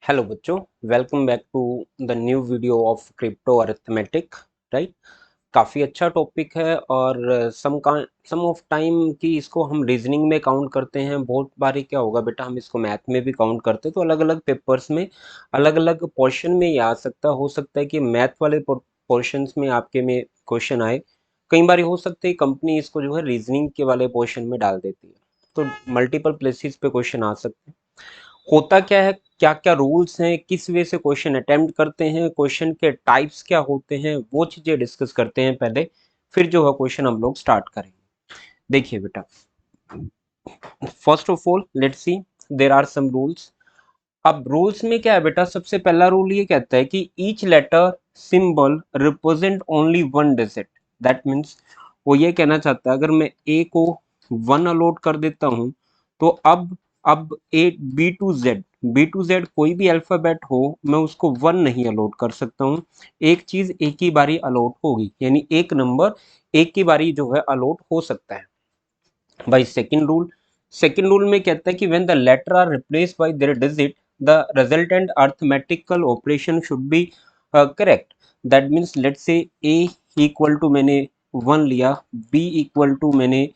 Hello बच्चों, welcome back to the new video of crypto arithmetic. Right, काफ़ी अच्छा topic है और सम ऑफ टाइम कि इसको हम रीजनिंग में काउंट करते हैं। बहुत बारी क्या होगा बेटा, हम इसको मैथ में भी काउंट करते हैं, तो अलग अलग पेपर्स में अलग अलग पोर्शन में ये आ सकता हो सकता है कि मैथ वाले पोर्शंस में आपके में क्वेश्चन आए। कई बार हो सकता है कंपनी इसको जो है रीजनिंग के वाले पोर्शन में डाल देती है, तो मल्टीपल प्लेसेस पे क्वेश्चन आ सकते हैं। होता क्या है, क्या क्या रूल्स हैं, किस वे से क्वेश्चन अटेम्प्ट करते हैं, क्वेश्चन के टाइप्स क्या होते हैं, वो चीजें डिस्कस करते हैं पहले, फिर जो है क्वेश्चन हम लोग स्टार्ट करेंगे। देखिए बेटा, first of all let's see there are some rules. अब रूल्स में क्या है बेटा, सबसे पहला रूल ये कहता है कि each letter symbol represent only one digit. That means वो ये कहना चाहता है, अगर मैं ए को वन अलॉट कर देता हूं, तो अब ए बी टू जेड कोई भी अल्फाबेट हो, मैं उसको वन नहीं अलॉट कर सकता हूं। एक चीज एक ही बारी अलॉट होगी, यानी एक नंबर एक की बारी जो है अलॉट हो सकता है। बाई सेकेंड रूल में कहता है कि when the letter are replaced by their digit, the resultant arithmetical operation should be correct. That means let's say A equal to मैंने वन लिया, बी इक्वल टू मैंने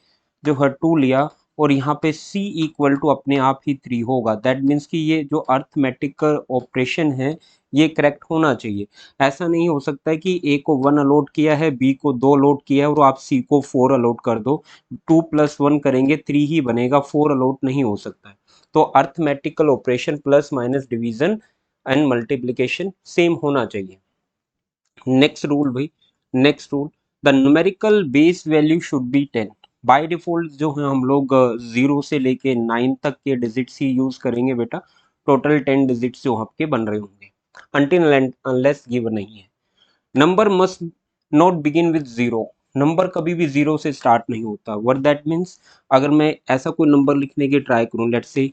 जो है टू लिया, और यहाँ पे सी इक्वल टू अपने आप ही थ्री होगा। दैट मीन्स कि ये जो अरिथमेटिकल ऑपरेशन है ये करेक्ट होना चाहिए। ऐसा नहीं हो सकता है कि ए को वन अलॉट किया है, बी को दो अलॉट किया है और आप सी को फोर अलॉट कर दो। टू प्लस वन करेंगे थ्री ही बनेगा, फोर अलॉट नहीं हो सकता है। तो arithmetical operation plus minus division and multiplication same होना चाहिए। नेक्स्ट रूल भाई, next rule, the numerical base value should be 10। By default जो है हम लोग जीरो से लेके 9 तक के डिजिट्स ही यूज करेंगे बेटा। टोटल 10 डिजिट्स जो आपके बन रहे होंगे, अनटिल अनलेस गिवन नहीं है। Number must not begin with zero. Number कभी भी जीरो से स्टार्ट नहीं होता। व्हाट दैट मीन्स, अगर मैं ऐसा कोई नंबर लिखने की ट्राई करूं, let's say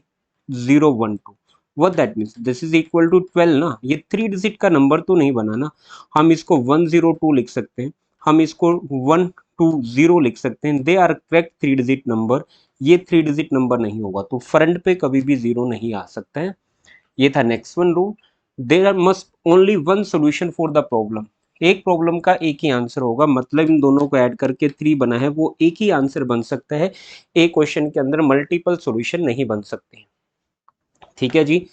012, what that means this is equal to 12 ना, ये थ्री डिजिट का नंबर तो नहीं बना ना। हम इसको 102 लिख सकते हैं, हम इसको 120 लिख सकते हैं, they are correct three digit number. ये थ्री डिजिट नंबर नहीं होगा, तो फ्रंट पे कभी भी जीरो नहीं आ सकता है। ये था next one rule. There must only one solution for the problem. एक प्रॉब्लम का एक ही आंसर होगा, मतलब इन दोनों को ऐड करके थ्री बना है, वो एक ही आंसर बन सकता है। एक क्वेश्चन के अंदर मल्टीपल सॉल्यूशन नहीं बन सकते। ठीक है जी।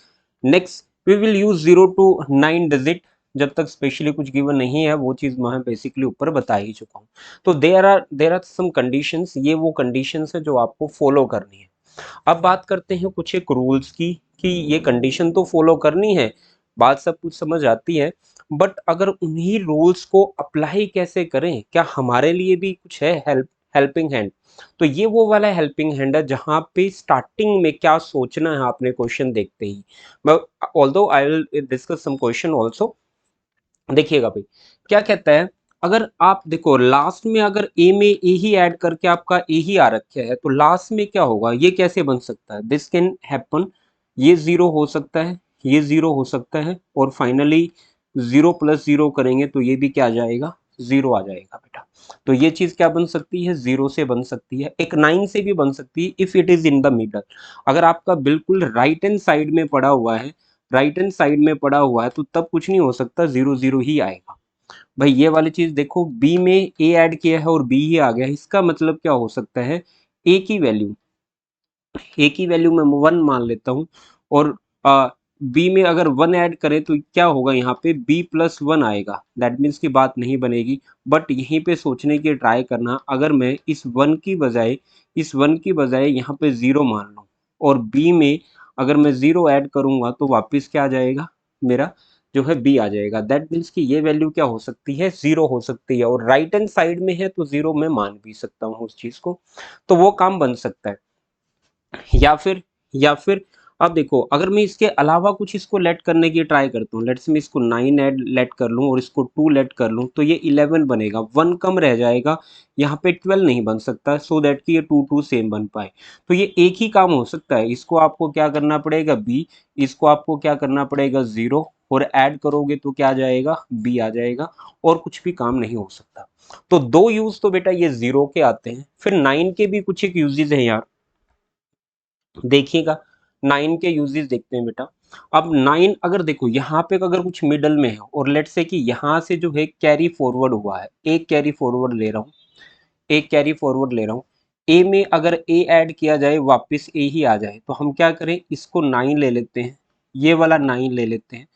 Next, we will use 0 to 9 digit. जब तक स्पेशली कुछ गिवन नहीं है, वो चीज मैं बेसिकली ऊपर बता ही चुका हूँ। तो देयर आर सम कंडीशंस, ये वो कंडीशंस है जो आपको फॉलो करनी है। अब बात करते हैं कुछ एक रूल्स की, कि ये कंडीशन तो फॉलो करनी है, बात सब कुछ समझ आती है, बट अगर उन्हीं रूल्स को अप्लाई कैसे करें, क्या हमारे लिए भी कुछ है हेल्पिंग हैंड। तो ये वो वाला हेल्पिंग हैंड है जहां पे स्टार्टिंग में क्या सोचना है आपने क्वेश्चन देखते ही। मैं although I will discuss some question also. देखिएगा भाई, क्या कहता है, अगर आप देखो लास्ट में अगर ए में ए ही ऐड करके आपका ए ही आ रखा है, तो लास्ट में क्या होगा, ये कैसे बन सकता है, दिस कैन हैपन। ये जीरो हो सकता है, ये जीरो हो सकता है, और फाइनली जीरो प्लस जीरो करेंगे तो ये भी क्या आ जाएगा, जीरो आ जाएगा बेटा। तो ये चीज क्या बन सकती है, जीरो से बन सकती है, एक नाइन से भी बन सकती है if it is in the middle. अगर आपका बिल्कुल राइट हैंड साइड में पड़ा हुआ है, राइट हैंड साइड में पड़ा हुआ है, तो तब कुछ नहीं हो सकता, जीरो जीरो ही आएगा। भाई ये वाली चीज देखो, बी में ए ऐड किया है और बी ही आ गया है, इसका मतलब क्या हो सकता है, ए की वैल्यू, ए की वैल्यू मैं वन मान लेता हूँ, और बी में अगर वन ऐड करें तो क्या होगा, यहाँ पे बी प्लस वन आएगा। दैट मीन्स की बात नहीं बनेगी। बट यहीं पे सोचने की ट्राई करना, अगर मैं इस वन की बजाय यहाँ पे जीरो मान लूँ, और बी में अगर मैं जीरो ऐड करूंगा, तो वापस क्या आ जाएगा, मेरा जो है बी आ जाएगा। दैट मीन्स कि ये वैल्यू क्या हो सकती है, जीरो हो सकती है, और राइट हैंड साइड में है तो जीरो मैं मान भी सकता हूँ उस चीज को। तो वो काम बन सकता है। या फिर अब देखो, अगर मैं इसके अलावा कुछ इसको लेट करने की ट्राई करता हूँ, लेट्स मैं इसको 9 ऐड लेट कर लूँ और इसको 2 लेट कर लूँ, तो ये 11 बनेगा, वन कम रह जाएगा, यहाँ पे 12 नहीं बन सकता, सो दैट कि ये टू टू सेम बन पाए। तो ये एक ही काम हो सकता है, इसको आपको क्या करना पड़ेगा, बी, इसको आपको क्या करना पड़ेगा, जीरो, और ऐड करोगे तो क्या आ जाएगा, बी आ जाएगा, और कुछ भी काम नहीं हो सकता। तो दो यूज तो बेटा ये जीरो के आते हैं, फिर 9 के भी कुछ एक यूजेस हैं यार। देखिएगा, 9 के यूजेस देखते हैं बेटा। अब 9 अगर देखो यहाँ पे अगर कुछ मिडल में है और लेट से कि यहाँ से जो है कैरी फॉरवर्ड हुआ है, एक कैरी फॉरवर्ड ले रहा हूँ, एक कैरी फॉरवर्ड ले रहा हूँ, ए में अगर ए ऐड किया जाए वापस ए ही आ जाए तो हम क्या करें, इसको 9 ले लेते हैं, ये वाला 9 ले लेते हैं,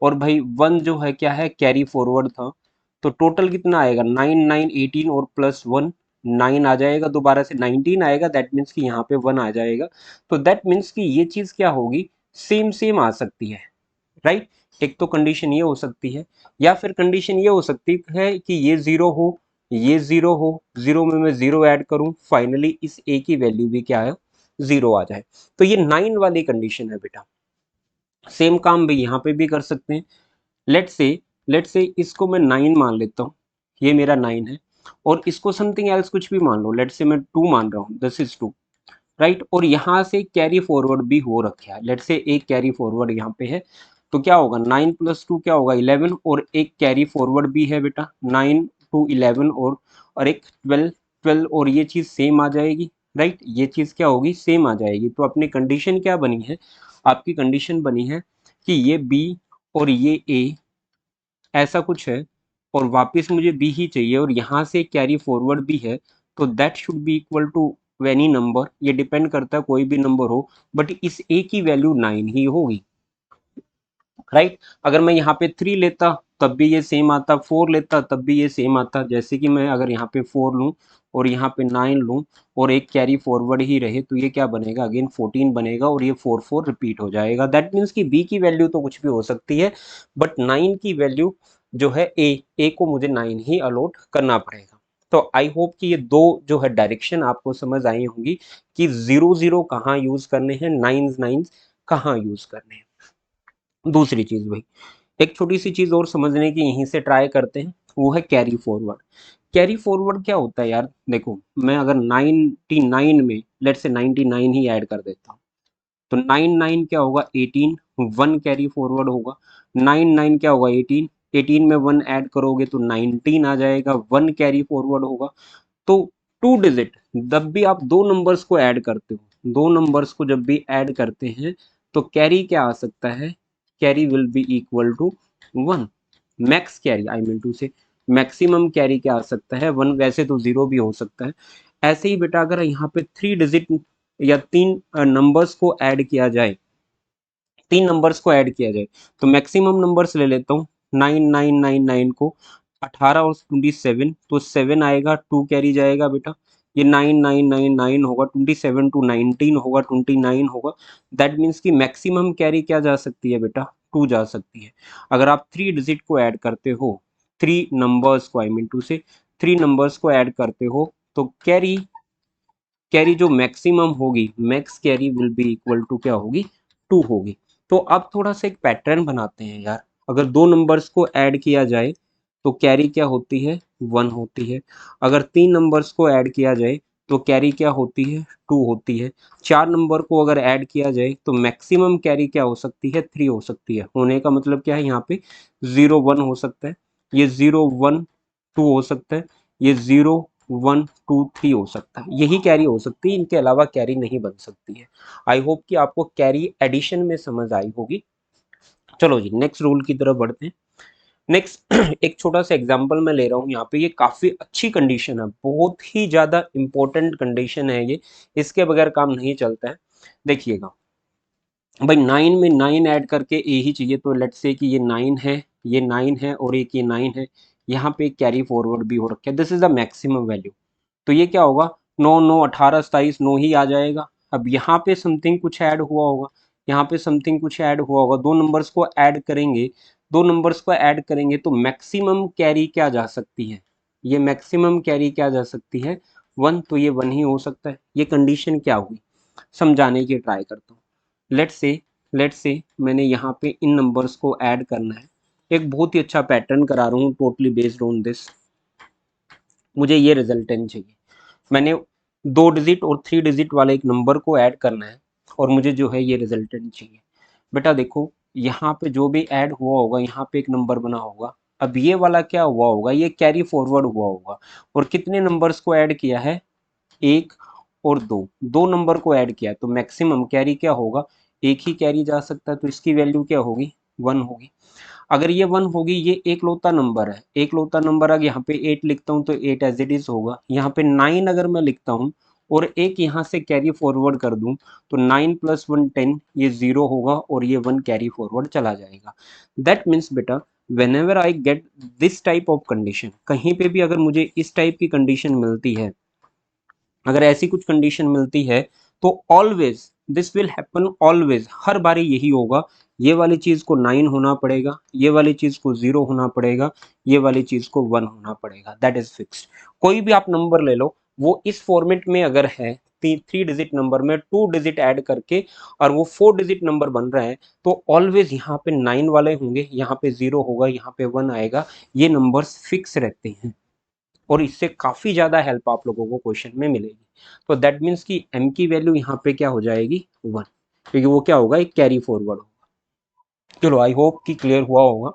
और भाई 1 जो है क्या है, कैरी फॉरवर्ड था, तो टोटल कितना आएगा, 9 9 18 और प्लस 1 9 आ जाएगा, दोबारा से 19 आएगा, दैट मीन्स कि यहाँ पे 1 आ जाएगा। तो दैट मीन्स कि ये चीज़ क्या होगी, सेम सेम आ सकती है, राइट। एक तो कंडीशन ये हो सकती है, या फिर कंडीशन ये हो सकती है कि ये जीरो हो, ये जीरो हो, जीरो में मैं जीरो ऐड करूं, फाइनली इस ए की वैल्यू भी क्या है, जीरो आ जाए। तो ये 9 वाली कंडीशन है बेटा। सेम काम भी यहाँ पे भी कर सकते हैं। लेट से इसको मैं 9 मान लेता हूँ, ये मेरा 9 है, और इसको समथिंग एल्स कुछ भी मान लो, लेट से मैं 2 मान रहा हूँ, दिस इज 2, राइट। और यहाँ से कैरी फॉरवर्ड भी हो रखा है, लेट से एक कैरी फॉरवर्ड यहाँ पे है, तो क्या होगा, 9 प्लस 2 क्या होगा, 11, और एक कैरी फॉरवर्ड भी है बेटा, 9 टू 11, और एक 12, 12, और ये चीज़ सेम आ जाएगी, राइट। ये चीज़ क्या होगी, सेम आ जाएगी। तो अपनी कंडीशन क्या बनी है, आपकी कंडीशन बनी है कि ये बी और ये ए ऐसा कुछ है, और वापस मुझे बी ही चाहिए, और यहाँ से कैरी फॉरवर्ड भी है, तो that should be equal to any number, ये डिपेंड करता है कोई भी नंबर हो, बट इस ए की वैल्यू 9 ही होगी, राइट। अगर मैं यहाँ पे 3 लेता तब भी ये सेम आता, 4 लेता तब भी ये सेम आता, जैसे कि मैं अगर यहाँ पे 4 लूँ और यहाँ पे 9 लूँ और एक कैरी फॉरवर्ड ही रहे, तो ये क्या बनेगा, अगेन 14 बनेगा, और ये 4 4 रिपीट हो जाएगा। दैट मीन्स कि बी की वैल्यू तो कुछ भी हो सकती है, बट 9 की वैल्यू जो है ए को मुझे 9 ही अलॉट करना पड़ेगा। तो आई होप कि ये दो जो है डायरेक्शन आपको समझ आई होंगी कि 0 0 कहाँ यूज करने हैं, 9 9 कहाँ यूज करने हैं। दूसरी चीज भाई, एक छोटी सी चीज और समझने की यहीं से ट्राई करते हैं, वो है कैरी फॉरवर्ड। कैरी फॉरवर्ड क्या होता है यार, देखो मैं अगर 99 में लेट से 99 ही ऐड कर देता हूँ, तो 9 9 क्या होगा, 18, 1 कैरी फॉरवर्ड होगा, 9 9 क्या होगा, 18, 18 में 1 ऐड करोगे तो 19 आ जाएगा, 1 कैरी फॉरवर्ड होगा। तो टू डिजिट जब भी आप दो नंबर्स को ऐड करते हो, दो नंबर्स को जब भी ऐड करते हैं, तो कैरी क्या आ सकता है, carry will be equal to 1। Max carry I mean to say maximum carry क्या आ सकता है, 1, वैसे तो 0 भी हो सकता है। ऐसे ही बेटा अगर यहाँ पे 3 डिजिट या 3 नंबर्स को ऐड किया जाए, 3 नंबर्स को ऐड किया जाए, तो मैक्सिमम नंबर्स ले लेता हूँ, 9999 को 18 और 27, तो 7 आएगा, 2 कैरी जाएगा बेटा, ये 9999 होगा, 27 टू 19 होगा, 29 होगा। दैट मीन्स कि मैक्सिमम कैरी क्या जा सकती है बेटा, 2 जा सकती है। अगर आप 3 डिजिट को ऐड करते हो, 3 नंबर्स को आई मीन टू से 3 नंबर्स को ऐड करते हो, तो कैरी कैरी जो मैक्सिमम होगी, max carry will be equal to क्या होगी, 2 होगी। तो अब थोड़ा सा एक पैटर्न बनाते हैं यार, अगर दो नंबर्स को ऐड किया जाए तो कैरी क्या होती है, 1 होती है। अगर 3 नंबर्स को ऐड किया जाए तो कैरी क्या होती है, 2 होती है। 4 नंबर को अगर ऐड किया जाए तो मैक्सिमम कैरी क्या हो सकती है, 3 हो सकती है। होने का मतलब क्या है, यहाँ पे 0 1 हो सकता है, ये 0 1 2 हो सकता है, ये 0 1 2 3 हो सकता है, यही कैरी हो सकती है, इनके अलावा कैरी नहीं बन सकती है। आई होप कि आपको कैरी एडिशन में समझ आई होगी। चलो जी नेक्स्ट रूल की तरफ बढ़ते हैं। नेक्स्ट एक छोटा सा एग्जांपल मैं ले रहा हूँ यहाँ पे, ये काफी अच्छी कंडीशन है, बहुत ही ज्यादा इंपॉर्टेंट कंडीशन है ये, इसके बगैर काम नहीं चलता है। देखिएगा भाई, 9 में 9 ऐड करके ए ही चाहिए, तो लेट्स से कि ये 9 है, ये 9 है, और एक ये 9 है, यहाँ पे कैरी फॉरवर्ड भी हो रखा है, this is the maximum value. तो ये क्या होगा, 9 9 18 27 9 ही आ जाएगा। अब यहाँ पे समथिंग कुछ ऐड हुआ होगा, यहाँ पे समथिंग कुछ ऐड हुआ होगा, दो नंबर्स को ऐड करेंगे, दो नंबर्स को ऐड करेंगे तो मैक्सिमम कैरी क्या जा सकती है, ये मैक्सिमम कैरी क्या जा सकती है, 1, तो ये 1 ही हो सकता है। ये कंडीशन क्या हुई, समझाने की ट्राई करता हूँ। लेट से मैंने यहाँ पे इन नंबर्स को ऐड करना है, एक बहुत ही अच्छा पैटर्न करा रहा हूँ, टोटली बेस्ड ऑन दिस, मुझे ये रिजल्टेंट चाहिए। मैंने 2 डिजिट और 3 डिजिट वाले एक नंबर को ऐड करना है, और मुझे जो है ये रिजल्टेंट चाहिए। बेटा देखो यहाँ पे जो भी ऐड हुआ होगा, यहाँ पे एक नंबर बना होगा, अब ये वाला क्या हुआ होगा, ये कैरी फॉरवर्ड हुआ होगा, और कितने नंबर्स को ऐड किया है, एक और दो, दो नंबर को ऐड किया, तो मैक्सिमम कैरी क्या होगा, एक ही कैरी जा सकता है, तो इसकी वैल्यू क्या होगी, 1 होगी। अगर ये 1 होगी, ये एक लौता नंबर है, एक लौता नंबर, अगर यहाँ पे 8 लिखता हूँ तो 8 एज इट इज होगा। यहाँ पे 9 अगर मैं लिखता हूँ और एक यहाँ से कैरी फॉरवर्ड कर दूं, तो 9 + 1 10, ये 0 होगा और ये 1 कैरी फॉरवर्ड चला जाएगा। दैट मीन्स बेटा whenever I get this type of condition, कहीं पे भी अगर मुझे इस टाइप की कंडीशन मिलती है, अगर ऐसी कुछ कंडीशन मिलती है, तो always this will happen, always हर बारी यही होगा, ये वाली चीज को 9 होना पड़ेगा, ये वाली चीज को 0 होना पड़ेगा, ये वाली चीज को 1 होना पड़ेगा, दैट इज फिक्स्ड। कोई भी आप नंबर ले लो, वो इस फॉर्मेट में अगर है, 3 डिजिट नंबर में 2 डिजिट ऐड करके और वो 4 डिजिट नंबर बन रहा है, तो ऑलवेज यहाँ पे 9 वाले होंगे, यहाँ पे 0 होगा, यहाँ पे 1 आएगा, ये नंबर्स फिक्स रहते हैं और इससे काफी ज्यादा हेल्प आप लोगों को क्वेश्चन में मिलेगी। तो दैट मीन्स कि m की वैल्यू यहाँ पे क्या हो जाएगी, 1, क्योंकि वो क्या होगा, एक कैरी फॉरवर्ड होगा। चलो आई होप कि क्लियर हुआ होगा।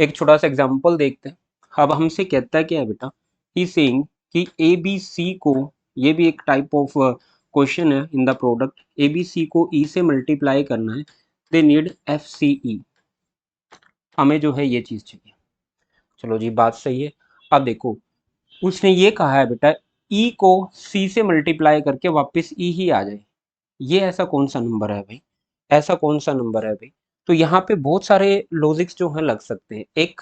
एक छोटा सा एग्जांपल देखते हैं। अब हमसे कहता है क्या है बेटा, ही सेइंग कि ए बी सी को, ये भी एक टाइप ऑफ क्वेश्चन है in the product, A B C को ई से मल्टीप्लाई करना है, दे नीड एफ सी ई, हमें जो है ये चीज चाहिए। चलो जी, बात सही है। अब देखो, उसने ये कहा है बेटा ई को सी से मल्टीप्लाई करके वापस ई ही आ जाए, ये ऐसा कौन सा नंबर है भाई, ऐसा कौन सा नंबर है भाई। तो यहाँ पे बहुत सारे लॉजिक्स जो है लग सकते हैं। एक,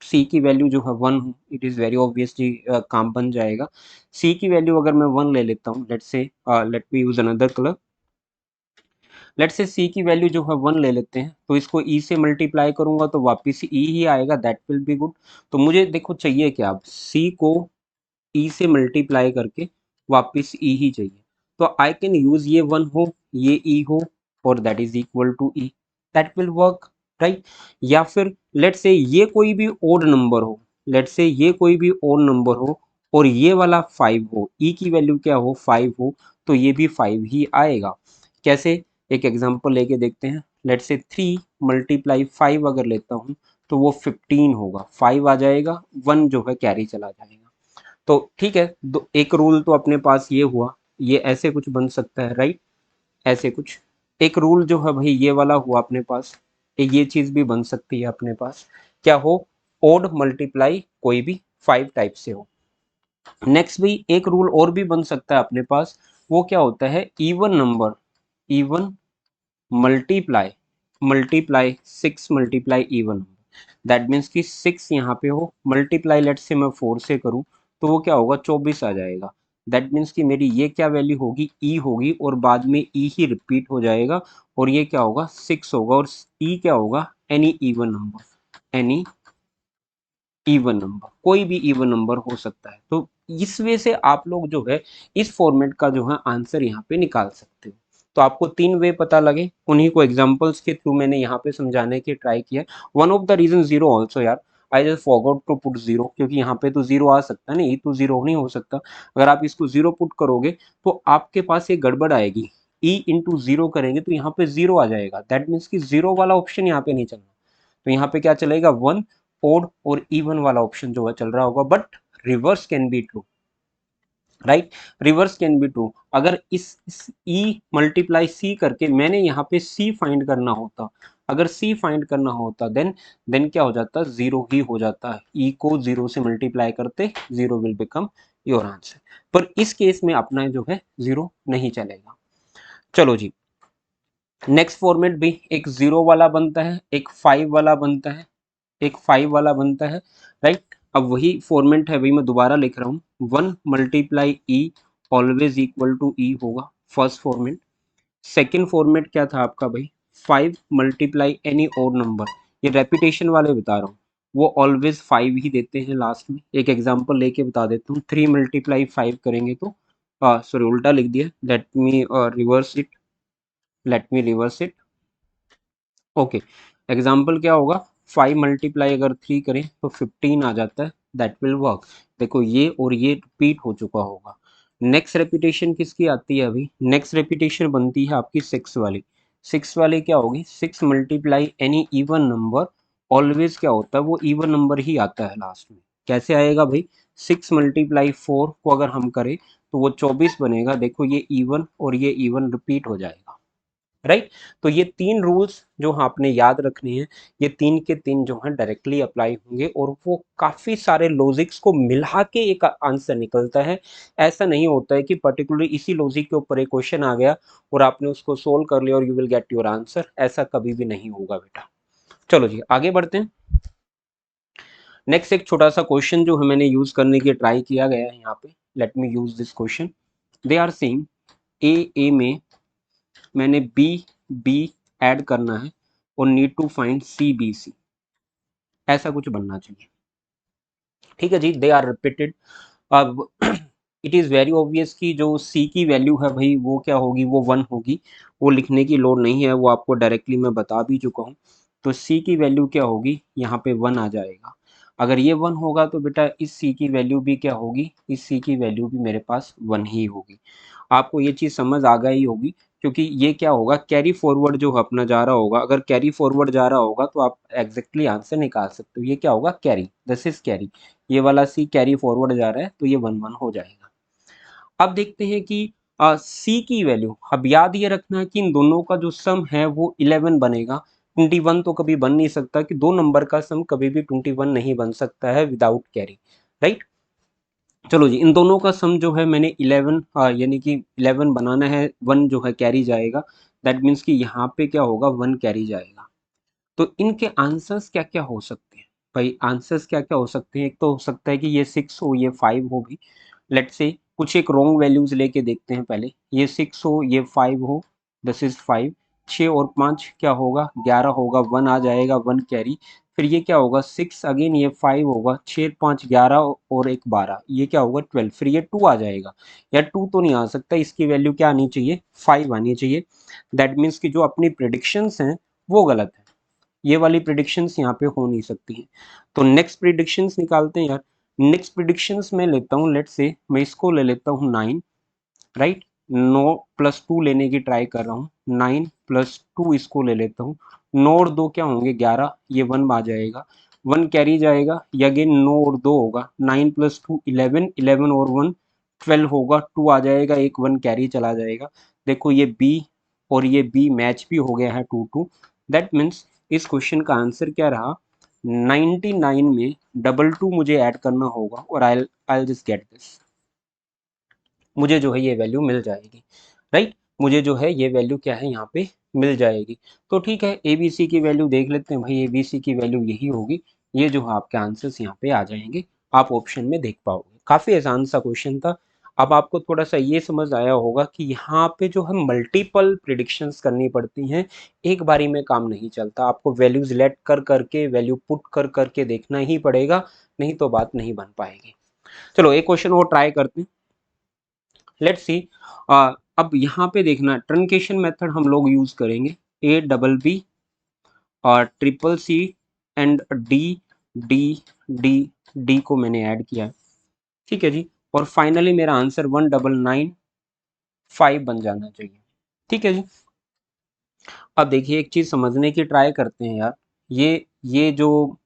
सी की वैल्यू जो है 1, इट इज वेरी ऑब्वियस जी, काम बन जाएगा। सी की वैल्यू अगर मैं 1 ले लेता हूँ, let say, let me use another colour, let say C की वैल्यू जो है 1 ले लेते हैं, तो इसको ई से मल्टीप्लाई करूंगा तो वापिस ई ही आएगा, दैट विल बी गुड। तो मुझे देखो चाहिए क्या, अब सी को ई से मल्टीप्लाई करके वापस ई ही चाहिए, तो आई कैन यूज ये 1 हो, ये ई हो, और that is equal to E, that will work, right. या फिर लेट से ये कोई भी ओड नंबर हो, लेट से ये कोई भी ओड नंबर हो और ये वाला 5 हो, ई की वैल्यू क्या हो, 5 हो, तो ये भी 5 ही आएगा। कैसे, एक एग्जांपल लेके देखते हैं। लेट से 3 × 5 अगर लेता हूँ तो वो 15 होगा, 5 आ जाएगा, 1 जो है कैरी चला जाएगा। तो ठीक है, एक रूल तो अपने पास ये हुआ, ये ऐसे कुछ बन सकता है, राइट, ऐसे कुछ। एक रूल जो है भाई ये वाला हुआ अपने पास, ये चीज भी बन सकती है अपने पास, क्या हो, ओड मल्टीप्लाई कोई भी 5 टाइप से हो। नेक्स्ट भी एक रूल और भी बन सकता है अपने पास, वो क्या होता है, even number, even multiply, multiply 6 × even number, that means कि 6 यहाँ पे हो, मल्टीप्लाई लेट से मैं 4 से करूँ तो वो क्या होगा, 24 आ जाएगा। दैट मीन्स कि मेरी ये क्या वैल्यू होगी, ई होगी, और बाद में ई ही रिपीट हो जाएगा, और ये क्या होगा, 6 होगा, और ई क्या होगा, any even number, any even number, कोई भी इवन नंबर हो सकता है। तो इस वे से आप लोग जो है इस फॉर्मेट का जो है आंसर यहाँ पे निकाल सकते हो। तो आपको 3 वे पता लगे, उन्हीं को एग्जांपल्स के थ्रू मैंने यहाँ पे समझाने की ट्राई किया। One of the reason 0 also यार, I just forgot to put 0, क्योंकि यहाँ पे तो 0 आ सकता है ना, ये तो 0 नहीं हो सकता। अगर आप इसको 0 पुट करोगे तो आपके पास एक गड़बड़ आएगी, ई इंटू 0 करेंगे तो यहाँ पे 0 आ जाएगा, दैट मीन्स कि 0 वाला ऑप्शन यहाँ पे नहीं चलना। तो यहाँ पे क्या चलेगा, 1, ओड और इवन वाला ऑप्शन जो है चल रहा होगा, but reverse can be true, right, reverse can be true. अगर इस ई मल्टीप्लाई सी करके मैंने यहाँ पे सी फाइंड करना होता, अगर सी फाइंड करना होता, देन क्या हो जाता, 0 ही हो जाता है, ई को 0 से मल्टीप्लाई करते 0 विल बिकम योर आंसर। पर इस केस में अपना जो है 0 नहीं चलेगा। चलो जी, नेक्स्ट फॉर्मेट भी एक 0 वाला बनता है, एक 5 वाला बनता है, एक 5 वाला बनता है, राइट। अब वही फॉर्मेट है भाई, मैं दोबारा लिख रहा हूँ, 1 × ई ऑलवेज इक्वल टू ई होगा, फर्स्ट फॉर्मेट। सेकेंड फॉर्मेट क्या था आपका भाई, 5 × एनी ओड नंबर, ये रेपिटेशन वाले बता रहा हूँ, वो ऑलवेज 5 ही देते हैं लास्ट में। एक एग्जांपल लेके बता देता हूँ, 3 × 5 करेंगे तो, सॉरी उल्टा लिख दिया, let me reverse it, let me reverse it, okay. Example क्या होगा, 5 × अगर 3 करें तो 15 आ जाता है, दैट विल वर्क। देखो ये और ये रिपीट हो चुका होगा। नेक्स्ट रेपिटेशन किसकी आती है अभी, नेक्स्ट रेपिटेशन बनती है आपकी 6 वाली। 6 वाली क्या होगी, 6 × एनी इवन नंबर, ऑलवेज क्या होता है, वो इवन नंबर ही आता है लास्ट में। कैसे आएगा भाई, 6 × 4 को अगर हम करें तो वो 24 बनेगा, देखो ये इवन और ये इवन रिपीट हो जाएगा, राइट। तो ये तीन रूल्स जो आपने याद रखने हैं, ये तीन के तीन जो हैं डायरेक्टली अप्लाई होंगे और वो काफ़ी सारे लॉजिक्स को मिला के एक आंसर निकलता है। ऐसा नहीं होता है कि पर्टिकुलरली इसी लॉजिक के ऊपर एक क्वेश्चन आ गया और आपने उसको सोल्व कर लिया और you will get your answer, ऐसा कभी भी नहीं होगा बेटा। चलो जी आगे बढ़ते हैं। नेक्स्ट एक छोटा सा क्वेश्चन जो है मैंने यूज करने की ट्राई किया गया है यहाँ पे। Let me use this question. They are saying A में मैंने बी बी ऐड करना है और need to find C B C, ऐसा कुछ बनना चाहिए। ठीक है जी, दे आर रिपीटेड। अब इट इज़ वेरी ऑब्वियस कि जो सी की वैल्यू है भाई वो क्या होगी, वो वन होगी। वो लिखने की लोड नहीं है, वो आपको डायरेक्टली मैं बता भी चुका हूँ। तो सी की वैल्यू क्या होगी, यहाँ पे वन आ जाएगा। अगर ये वन होगा तो बेटा इस सी की वैल्यू भी क्या होगी, इस सी की वैल्यू भी मेरे पास वन ही होगी। आपको ये चीज़ समझ आ गई होगी, क्योंकि ये क्या होगा, कैरी फॉरवर्ड जो अपना जा रहा होगा। अगर कैरी फॉरवर्ड जा रहा होगा तो आप एग्जैक्टली आंसर निकाल सकते हो। ये क्या होगा, कैरी, दिस इज कैरी। ये वाला सी कैरी फॉरवर्ड जा रहा है तो ये वन वन हो जाएगा। अब देखते हैं कि सी की वैल्यू, अब याद ये रखना है कि इन दोनों का जो सम है वो 11 बनेगा। 21 तो कभी बन नहीं सकता, कि दो नंबर का सम कभी भी 21 नहीं बन सकता है विदाउट कैरी, राइट। चलो जी, इन दोनों का सम जो है मैंने 11 यानी कि 11 बनाना है, वन जो है कैरी जाएगा। दैट मीन्स कि यहाँ पे क्या होगा, वन कैरी जाएगा। तो इनके आंसर्स क्या क्या हो सकते हैं भाई, आंसर्स क्या क्या हो सकते हैं। एक तो हो सकता है कि ये 6 हो, ये 5 हो भी। लेट्स से कुछ एक रॉन्ग वैल्यूज लेके देखते हैं पहले। ये 6 हो, ये 5 हो, दिस इज 5। 6 और 5 क्या होगा, 11 होगा, वन आ जाएगा, वन कैरी। फिर ये क्या होगा, 6 अगेन, ये 5 होगा, 6 5 11 और एक 12, ये क्या होगा 12। फिर ये 2 आ जाएगा, या 2 तो नहीं आ सकता, इसकी वैल्यू क्या आनी चाहिए, 5 आनी चाहिए। दैट मीन्स कि जो अपनी प्रिडिक्शंस हैं वो गलत है। ये वाली प्रिडिक्शंस यहाँ पे हो नहीं सकती हैं। तो नेक्स्ट प्रिडिक्शंस निकालते हैं यार। नेक्स्ट प्रिडिक्शंस में लेता हूँ, लेट से मैं इसको ले लेता हूँ 9, राइट। 9 प्लस 2 लेने की ट्राई कर रहा हूँ, 9 प्लस 2 इसको ले लेता हूँ। 9 और 2 क्या होंगे, 11, ये वन आ जाएगा, वन कैरी जाएगा। ये अगेन 9 और 2 होगा, 9 प्लस 2 11, 11 और 1 12 होगा, 2 आ जाएगा, एक वन कैरी चला जाएगा। देखो ये बी और ये बी मैच भी हो गया है 2 2। दैट मीन्स इस क्वेश्चन का आंसर क्या रहा, 99 में डबल टू मुझे ऐड करना होगा और आई जस्ट गेट दिस, मुझे जो है ये वैल्यू मिल जाएगी, राइट। मुझे जो है ये वैल्यू क्या है, यहाँ पे मिल जाएगी। तो ठीक है, ए बी सी की वैल्यू देख लेते हैं भाई, ए बी सी की वैल्यू यही होगी। ये जो है आपके आंसर्स यहाँ पे आ जाएंगे, आप ऑप्शन में देख पाओगे। काफ़ी आसान सा क्वेश्चन था। अब आपको थोड़ा सा ये समझ आया होगा कि यहाँ पे जो है मल्टीपल प्रिडिक्शंस करनी पड़ती हैं, एक बारी में काम नहीं चलता। आपको वैल्यूज लेट कर करके, वैल्यू पुट कर करके देखना ही पड़ेगा, नहीं तो बात नहीं बन पाएगी। चलो एक क्वेश्चन और ट्राई करते हैं, लेट्स सी। अब यहाँ पे देखना, ट्रंकेशन मेथड हम लोग यूज करेंगे। ए डबल बी और triple C and D, D D D को मैंने ऐड किया है, ठीक है जी। और फाइनली मेरा आंसर 1995 बन जाना चाहिए, ठीक है जी। अब देखिए एक चीज समझने की ट्राई करते हैं यार। ये जो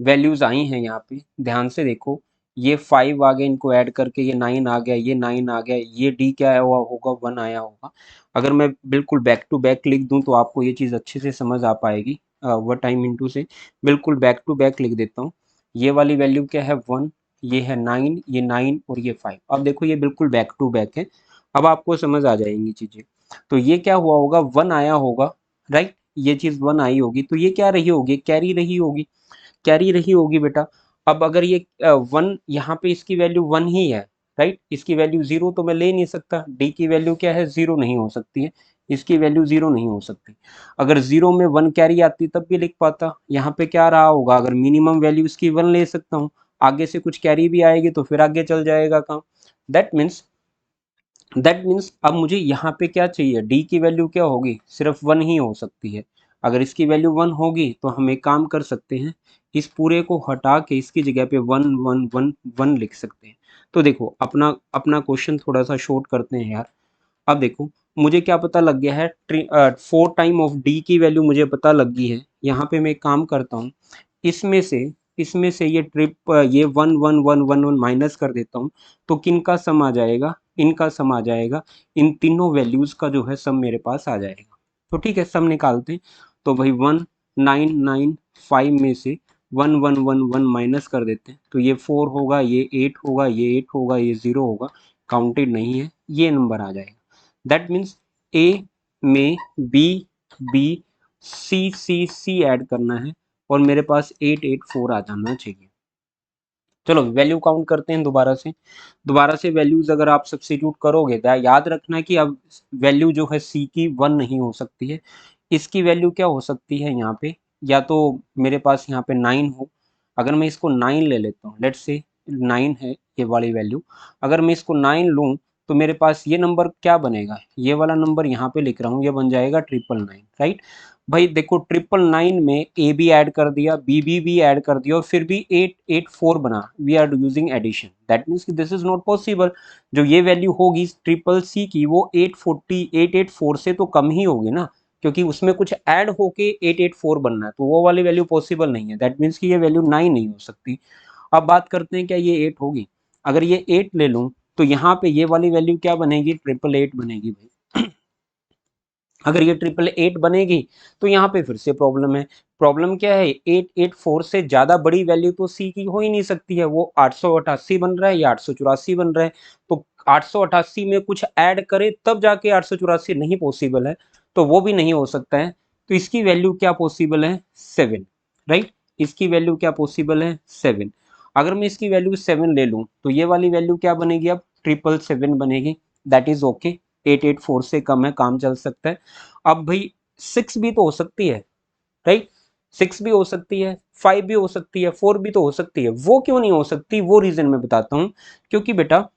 वैल्यूज आई हैं यहाँ पे ध्यान से देखो, ये 5 आ गया, इनको ऐड करके ये 9 आ गया, ये 9 आ गया, ये डी क्या आया हुआ होगा, 1 आया होगा। अगर मैं बिल्कुल बैक टू बैक लिख दूं तो आपको ये चीज़ अच्छे से समझ आ पाएगी। व्हाट टाइम इनटू से बिल्कुल बैक टू बैक लिख देता हूँ। ये वाली वैल्यू क्या है, 1, ये है 9, ये 9 और ये 5। अब देखो ये बिल्कुल बैक टू बैक है, अब आपको समझ आ जाएंगी चीज़ें। तो ये क्या हुआ होगा, 1 आया होगा, राइट। ये चीज़ 1 आई होगी तो ये क्या रही होगी, कैरी रही होगी, कैरी रही होगी बेटा। अब अगर ये वन यहाँ पे इसकी वैल्यू वन ही है, राइट, इसकी वैल्यू जीरो तो मैं ले नहीं सकता, डी की वैल्यू क्या है, जीरो नहीं हो सकती है, इसकी वैल्यू जीरो नहीं हो सकती। अगर जीरो में वन कैरी आती तब भी लिख पाता। यहाँ पे क्या रहा होगा, अगर मिनिमम वैल्यू इसकी वन ले सकता हूँ, आगे से कुछ कैरी भी आएगी तो फिर आगे चल जाएगा काम। दैट मीन्स अब मुझे यहाँ पे क्या चाहिए, डी की वैल्यू क्या होगी, सिर्फ वन ही हो सकती है। अगर इसकी वैल्यू वन होगी तो हम एक काम कर सकते हैं, इस पूरे को हटा के इसकी जगह पे वन वन वन वन लिख सकते हैं। तो देखो अपना अपना क्वेश्चन थोड़ा सा शॉर्ट करते हैं यार। अब देखो मुझे क्या पता लग गया है, 4 टाइम ऑफ डी की वैल्यू मुझे पता लग गई है। यहाँ पे मैं एक काम करता हूँ, इसमें से इसमें से ये ये one one one one one minus कर देता हूँ। तो किन का सम आ जाएगा, इनका सम आ जाएगा। इन तीनों वैल्यूज का जो है सम मेरे पास आ जाएगा। तो ठीक है, सम निकालते हैं। तो भाई 1995 में से 1111 माइनस कर देते हैं, तो ये 4 होगा, ये 8 होगा, ये 8 होगा, ये 0 होगा, काउंटेड नहीं है, ये नंबर आ जाएगा। दैट मीन्स ए में बी बी सी सी सी ऐड करना है और मेरे पास 884 आ जाना चाहिए। चलो वैल्यू काउंट करते हैं दोबारा से वैल्यूज अगर आप सब्स्टिट्यूट करोगे तो याद रखना कि अब वैल्यू जो है सी की 1 नहीं हो सकती है। इसकी वैल्यू क्या हो सकती है यहाँ पे, या तो मेरे पास यहाँ पे 9 हो। अगर मैं इसको 9 ले लेता हूँ, लेट्स से 9 है ये वाली वैल्यू, अगर मैं इसको 9 लूँ तो मेरे पास ये नंबर क्या बनेगा, ये वाला नंबर यहाँ पे लिख रहा हूँ, ये बन जाएगा 999, राइट। भाई देखो 999 में ए बी ऐड कर दिया, बी भी ऐड कर दिया और फिर भी 884 बना, we are using addition, that means कि दिस इज नॉट पॉसिबल। जो ये वैल्यू होगी ट्रिपल सी की वो 884 से तो कम ही होगी ना, क्योंकि उसमें कुछ ऐड होके 884 बनना है, तो वो वाली वैल्यू पॉसिबल नहीं है। दैट मीन्स कि ये वैल्यू 9 नहीं हो सकती। अब बात करते हैं क्या ये 8 होगी। अगर ये 8 ले लूं तो यहाँ पे ये वाली वैल्यू क्या बनेगी, 888 बनेगी भाई। अगर ये 888 बनेगी तो यहाँ पे फिर से प्रॉब्लम है। प्रॉब्लम क्या है, 884 से ज्यादा बड़ी वैल्यू तो सी की हो ही नहीं सकती है। वो 888 बन रहा है या 884 बन रहा है, तो 888 में कुछ ऐड करे तब जाके 884 नहीं पॉसिबल है, तो वो भी नहीं हो सकता है। तो इसकी वैल्यू क्या पॉसिबल है, 7, राइट। इसकी वैल्यू क्या पॉसिबल है, 7। अगर मैं इसकी वैल्यू 7 ले लूं तो ये वाली वैल्यू क्या बनेगी, अब 777 बनेगी। दैट इज ओके, 884 से कम है, काम चल सकता है। अब भाई 6 भी तो हो सकती है, राइट। 6 भी हो सकती है, 5 भी हो सकती है, 4 भी तो हो सकती है। वो क्यों नहीं हो सकती, वो रीजन मैं बताता हूं। क्योंकि बेटा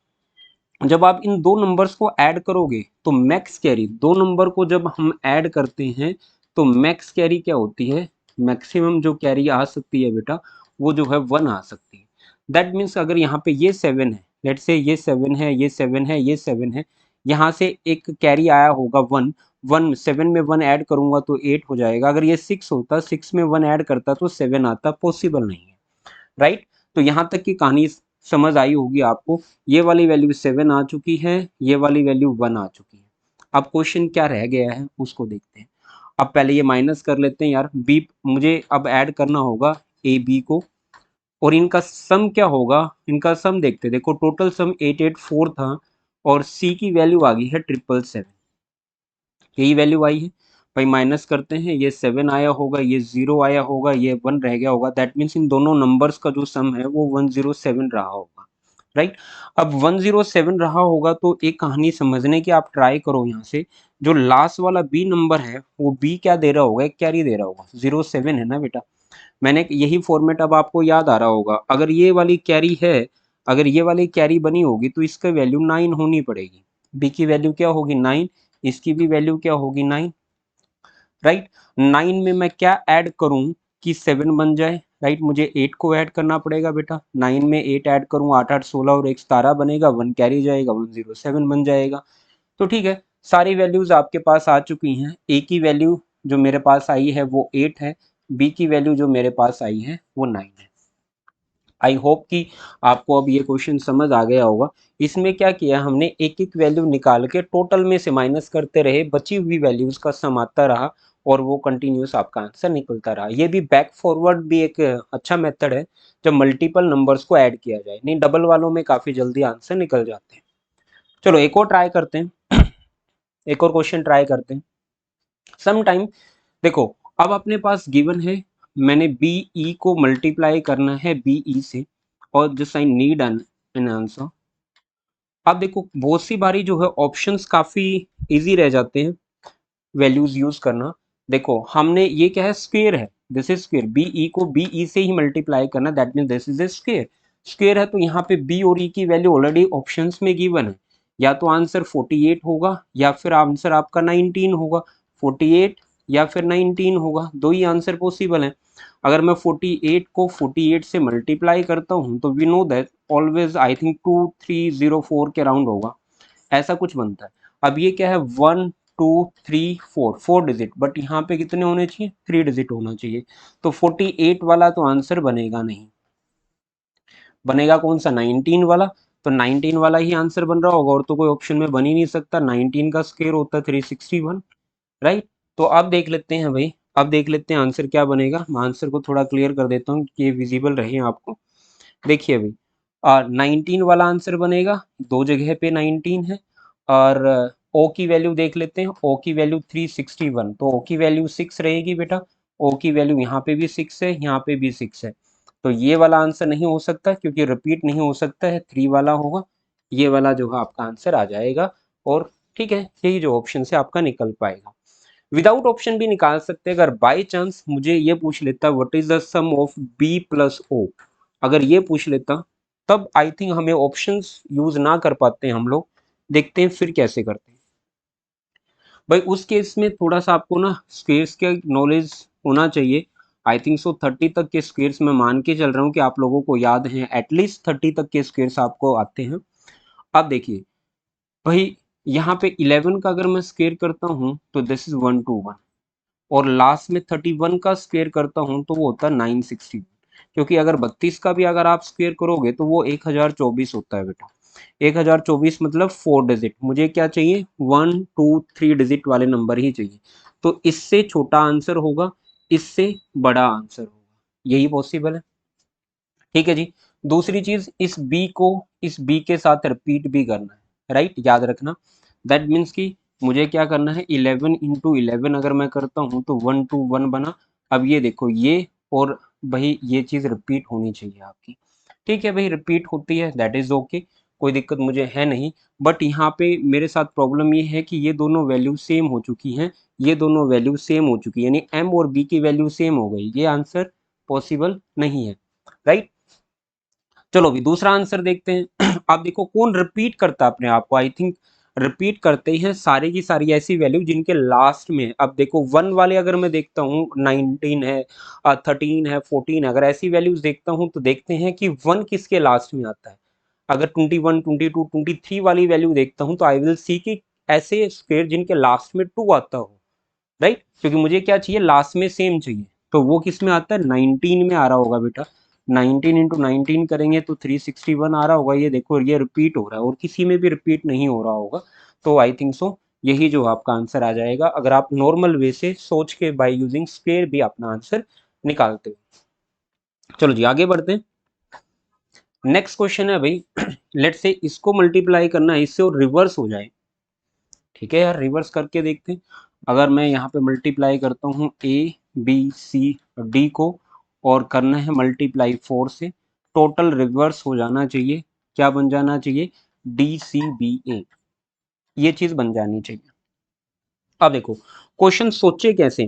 जब आप इन दो नंबर्स को ऐड करोगे तो मैक्स कैरी, दो नंबर को जब हम ऐड करते हैं तो मैक्स कैरी क्या होती है, मैक्सिमम जो कैरी आ सकती है बेटा वो जो है 1 आ सकती है। दैट मीन्स अगर यहाँ पे ये 7 है, लेट से ये 7 है, ये 7 है, ये 7 है, यहाँ से एक कैरी आया होगा 1, 7 में 1 ऐड करूंगा तो 8 हो जाएगा। अगर ये 6 होता, 6 में 1 ऐड करता तो 7 आता, पॉसिबल नहीं है, राइट। तो यहाँ तक की कहानी समझ आई होगी आपको। ये वाली वैल्यू 7 आ चुकी है, ये वाली वैल्यू 1 आ चुकी है। अब क्वेश्चन क्या रह गया है उसको देखते हैं। अब पहले ये माइनस कर लेते हैं यार, बी मुझे अब ऐड करना होगा ए बी को, और इनका सम क्या होगा, इनका सम देखते हैं। देखो टोटल सम 884 था और सी की वैल्यू आ गई है 777, यही वैल्यू आई है। भाई माइनस करते हैं, ये 7 आया होगा, ये 0 आया होगा, ये 1 रह गया होगा। दैट मीन्स इन दोनों नंबर्स का जो सम है वो 107 रहा होगा, राइट। अब 107 रहा होगा तो एक कहानी समझने की आप ट्राई करो। यहाँ से जो लास्ट वाला बी नंबर है वो बी क्या दे रहा होगा, एक कैरी दे रहा होगा, 07 है ना बेटा। मैंने यही फॉर्मेट अब आपको याद आ रहा होगा। अगर ये वाली कैरी है, अगर ये वाली कैरी बनी होगी तो इसका वैल्यू 9 होनी पड़ेगी। बी की वैल्यू क्या होगी, 9। इसकी भी वैल्यू क्या होगी, 9, राइट। 9 में मैं क्या ऐड करूं कि 7 बन जाए, राइट। मुझे 8 को ऐड करना पड़ेगा बेटा। 9 में 8 ऐड करूं, 8 8 16 और एक 17 बनेगा, 1 कैरी जाएगा, 107 बन जाएगा। तो ठीक है, सारी वैल्यूज आपके पास आ चुकी हैं। ए की वैल्यू जो मेरे पास आई है वो 8 है, बी की वैल्यू जो मेरे पास आई है वो 9 है। आई होप कि आपको अब ये क्वेश्चन समझ आ गया होगा। इसमें क्या किया हमने, एक एक वैल्यू निकाल के टोटल में से माइनस करते रहे, बची हुई वैल्यूज का सम आता रहा और वो कंटिन्यूस आपका आंसर निकलता रहा। ये भी बैक फॉरवर्ड भी एक अच्छा मेथड है जब मल्टीपल नंबर्स को ऐड किया जाए, नहीं डबल वालों में काफी जल्दी आंसर निकल जाते हैं। चलो एक और ट्राई करते हैं, एक और क्वेश्चन ट्राई करते हैं। सम टाइम देखो, अब अपने पास गिवन है, मैंने बी ई को मल्टीप्लाई करना है बी ई से, और just I need an answer. अब देखो बहुत सी बारी जो है ऑप्शंस काफी इजी रह जाते हैं वैल्यूज यूज करना। देखो हमने ये क्या है, स्क्वायर है, this is square, B E को बी ई से ही मल्टीप्लाई करना, that mean this is a square. Square है तो यहाँ पे बी और ई की वैल्यू ऑलरेडी ऑप्शंस में गिवन है। या तो आंसर 48 होगा या फिर आंसर आपका 19 होगा। 48 या फिर 19 होगा, दो ही आंसर पॉसिबल है। अगर मैं 48 को 48 से मल्टीप्लाई करता हूँ तो we know that always I think 2304 के राउंड होगा, ऐसा कुछ बनता है। अब ये क्या है, 1 2 3 4, 4 डिजिट, बट यहाँ पे कितने होने चाहिए, 3 डिजिट होना चाहिए। तो 48 वाला तो आंसर बनेगा नहीं, बनेगा कौन सा, 19 वाला। तो 19 वाला ही आंसर बन रहा होगा और तो कोई ऑप्शन में बन ही नहीं सकता। 19 का स्क्वायर होता है 361, राइट। तो अब देख लेते हैं भाई, अब देख लेते हैं आंसर क्या बनेगा। मैं आंसर को थोड़ा क्लियर कर देता हूँ कि ये विजिबल रहे आपको। देखिए भाई 19 वाला आंसर बनेगा, दो जगह पे 19 है। और ओ की वैल्यू देख लेते हैं, ओ की वैल्यू 361, तो ओ की वैल्यू 6 रहेगी बेटा। ओ की वैल्यू यहाँ पे भी 6 है, यहाँ पे भी 6 है। तो ये वाला आंसर नहीं हो सकता क्योंकि रिपीट नहीं हो सकता है, 3 वाला होगा। ये वाला जो है आपका आंसर आ जाएगा। और ठीक है, यही जो ऑप्शन से आपका निकल पाएगा। विदाउट ऑप्शन भी निकाल सकते हैं। अगर बाय चांस मुझे ये पूछ लेता what is the sum of B plus O, अगर ये पूछ लेता तब आई थिंक हमें ऑप्शंस यूज ना कर पाते हैं हम लोग। देखते हैं फिर कैसे करते हैं भाई। उस केस में थोड़ा सा आपको ना स्क्वेयर्स का नॉलेज होना चाहिए। आई थिंक सो 30 तक के स्क्वेयर्स मैं मान के चल रहा हूँ कि आप लोगों को याद हैं, एटलीस्ट 30 तक के स्क्वेयर्स आपको आते हैं। अब देखिए भाई, यहाँ पे 11 का अगर मैं स्क्वेयर करता हूँ तो दिस इज 121, और लास्ट में 31 का स्क्वेयर करता हूँ तो वो होता है 960। क्योंकि अगर 32 का भी अगर आप स्क्वेयर करोगे तो वो 1024 होता है बेटा। 1024 मतलब 4 डिजिट, मुझे क्या चाहिए 1 2 3 डिजिट वाले नंबर ही चाहिए। तो इससे छोटा आंसर होगा, इससे बड़ा आंसर होगा, यही पॉसिबल है। ठीक है जी। दूसरी चीज, इस बी के साथ रिपीट भी करना है, राइट, याद रखना। दैट मीन्स कि मुझे क्या करना है, 11 × 11 अगर मैं करता हूँ तो 121 बना। अब ये देखो ये, और भाई ये चीज रिपीट होनी चाहिए आपकी। ठीक है भाई, रिपीट होती है, दैट इज ओके, कोई दिक्कत मुझे है नहीं। बट यहाँ पे मेरे साथ प्रॉब्लम ये है कि ये दोनों वैल्यू सेम हो चुकी हैं, ये दोनों वैल्यू सेम हो चुकी है, यानी एम और बी की वैल्यू सेम हो गई, ये आंसर पॉसिबल नहीं है, राइट। चलो अभी दूसरा आंसर देखते हैं। आप देखो कौन रिपीट करता है अपने आप को, आई थिंक रिपीट करते हैं सारी की सारी ऐसी वैल्यू जिनके लास्ट में। अब देखो 1 वाले अगर मैं देखता हूँ 19 है, 13 है, 14 है, अगर ऐसी वैल्यूज देखता हूँ तो देखते हैं कि 1 किसके लास्ट में आता है। अगर 21 22 23 वाली वैल्यू देखता हूँ तो आई विल सी कि ऐसे स्क्वेयर जिनके लास्ट में 2 आता हो, राइट, क्योंकि मुझे क्या चाहिए, लास्ट में सेम चाहिए। तो वो किस में आता है, 19 में आ रहा होगा बेटा। 19 × 19 करेंगे तो 361 आ रहा होगा। ये देखो ये रिपीट हो रहा है, और किसी में भी रिपीट नहीं हो रहा होगा। तो आई थिंक सो यही जो आपका आंसर आ जाएगा, अगर आप नॉर्मल वे से सोच के बाय यूजिंग स्क्वेयर भी अपना आंसर निकालते हो। चलो जी आगे बढ़ते हैं। नेक्स्ट क्वेश्चन है भाई, लेट से इसको मल्टीप्लाई करना है इससे और रिवर्स हो जाए। ठीक है यार, रिवर्स करके देखते हैं। अगर मैं यहाँ पे मल्टीप्लाई करता हूँ ए बी सी डी को, और करना है मल्टीप्लाई 4 से, टोटल रिवर्स हो जाना चाहिए। क्या बन जाना चाहिए, डी सी बी ए, ये चीज बन जानी चाहिए। अब देखो क्वेश्चन सोचे कैसे,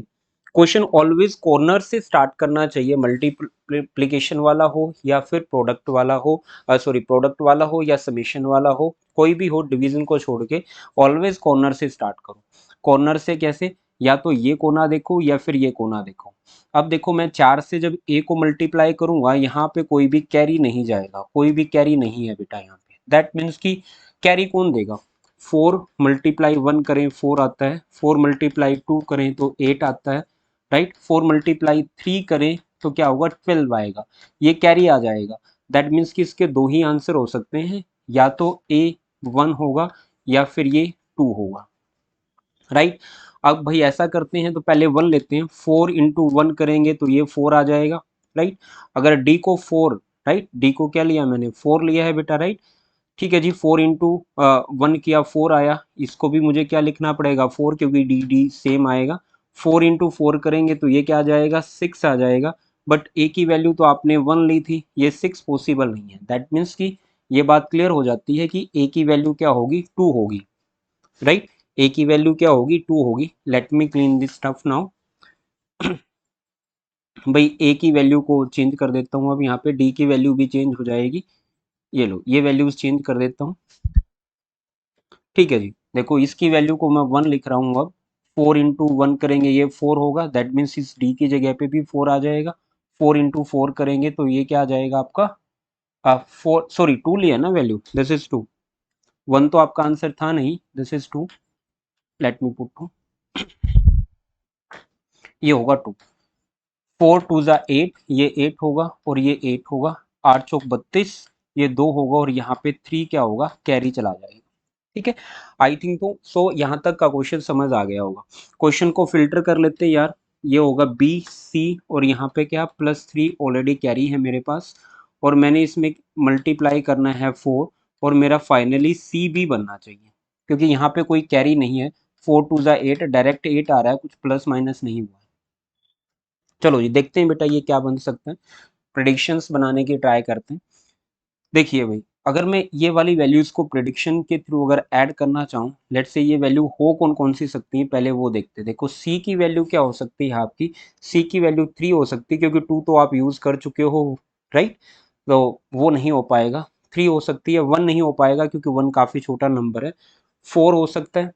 क्वेश्चन ऑलवेज कॉर्नर से स्टार्ट करना चाहिए, मल्टीप्लिकेशन वाला हो या फिर प्रोडक्ट वाला हो, सॉरी प्रोडक्ट वाला हो या समेशन वाला हो, कोई भी हो, डिवीजन को छोड़ के ऑलवेज कॉर्नर से स्टार्ट करो। कॉर्नर से कैसे, या तो ये कोना देखो या फिर ये कोना देखो। अब देखो मैं 4 से जब ए को मल्टीप्लाई करूंगा, यहाँ पे कोई भी कैरी नहीं जाएगा, कोई भी कैरी नहीं है बेटा यहाँ पे। दैट मीन्स कि कैरी कौन देगा, 4 × 1 करें 4 आता है, 4 × 2 करें तो 8 आता है, राइट। 4 × 3 करें तो क्या होगा, 12 आएगा, ये कैरी आ जाएगा। दैट मीन्स कि इसके दो ही आंसर हो सकते हैं, या तो ए 1 होगा या फिर ये 2 होगा, राइट। अब भाई ऐसा करते हैं, तो पहले 1 लेते हैं, 4 × 1 करेंगे तो ये 4 आ जाएगा, राइट। अगर डी को 4, राइट, डी को क्या लिया मैंने, 4 लिया है बेटा, राइट। ठीक है जी, 4 × 1 किया 4 आया, इसको भी मुझे क्या लिखना पड़ेगा 4, क्योंकि डी डी सेम आएगा। 4 × 4 करेंगे तो ये क्या आ जाएगा, 6 आ जाएगा। बट ए की वैल्यू तो आपने 1 ली थी, ये 6 पॉसिबल नहीं है। दैट मीन्स कि ये बात क्लियर हो जाती है कि ए की वैल्यू क्या होगी, 2 होगी, राइट। ए की वैल्यू क्या होगी, 2 होगी। Let me clean this stuff now. भाई ए की वैल्यू को चेंज कर देता हूँ, अब यहाँ पे डी की वैल्यू भी चेंज हो जाएगी। ये लो, ये वैल्यूज चेंज कर देता हूँ। ठीक है जी, देखो इसकी वैल्यू को मैं 1 लिख रहा हूँ अब। 4 × 1 करेंगे ये 4 होगा, दैट मीन्स इस डी की जगह पे भी 4 आ जाएगा। 4 × 4 करेंगे तो ये क्या आ जाएगा आपका, 4, सॉरी 2 लिया ना वैल्यू, दिस इज 2। 1 तो आपका आंसर था नहीं, this is 2। Let me put 2, ये होगा 2। 4 × 2 = 8, ये 8 होगा और ये 8 होगा। 8 × 4 = 32, ये 2 होगा, और यहाँ पे 3 क्या होगा, कैरी चला जाएगा। ठीक है, आई थिंक तो सो यहाँ तक का क्वेश्चन समझ आ गया होगा। क्वेश्चन को फिल्टर कर लेते हैं यार, ये होगा बी सी और यहाँ पे क्या +3 ऑलरेडी कैरी है मेरे पास, और मैंने इसमें मल्टीप्लाई करना है 4, और मेरा फाइनली सी भी बनना चाहिए क्योंकि यहाँ पे कोई कैरी नहीं है। 4 2 ज़ा 8, डायरेक्ट 8 आ रहा है, कुछ प्लस माइनस नहीं हुआ है। चलो जी देखते हैं बेटा ये क्या बन सकता है, प्रेडिक्शंस बनाने की ट्राई करते हैं। देखिए भाई, अगर मैं ये वाली वैल्यूज को प्रिडिक्शन के थ्रू अगर ऐड करना चाहूँ, लेट से ये वैल्यू हो कौन कौन सी सकती है पहले वो देखते हैं। देखो सी की वैल्यू क्या हो सकती है आपकी, सी की वैल्यू 3 हो सकती है क्योंकि 2 तो आप यूज कर चुके हो, राइट, तो वो नहीं हो पाएगा। 3 हो सकती है, 1 नहीं हो पाएगा क्योंकि 1 काफी छोटा नंबर है। 4 हो सकता है,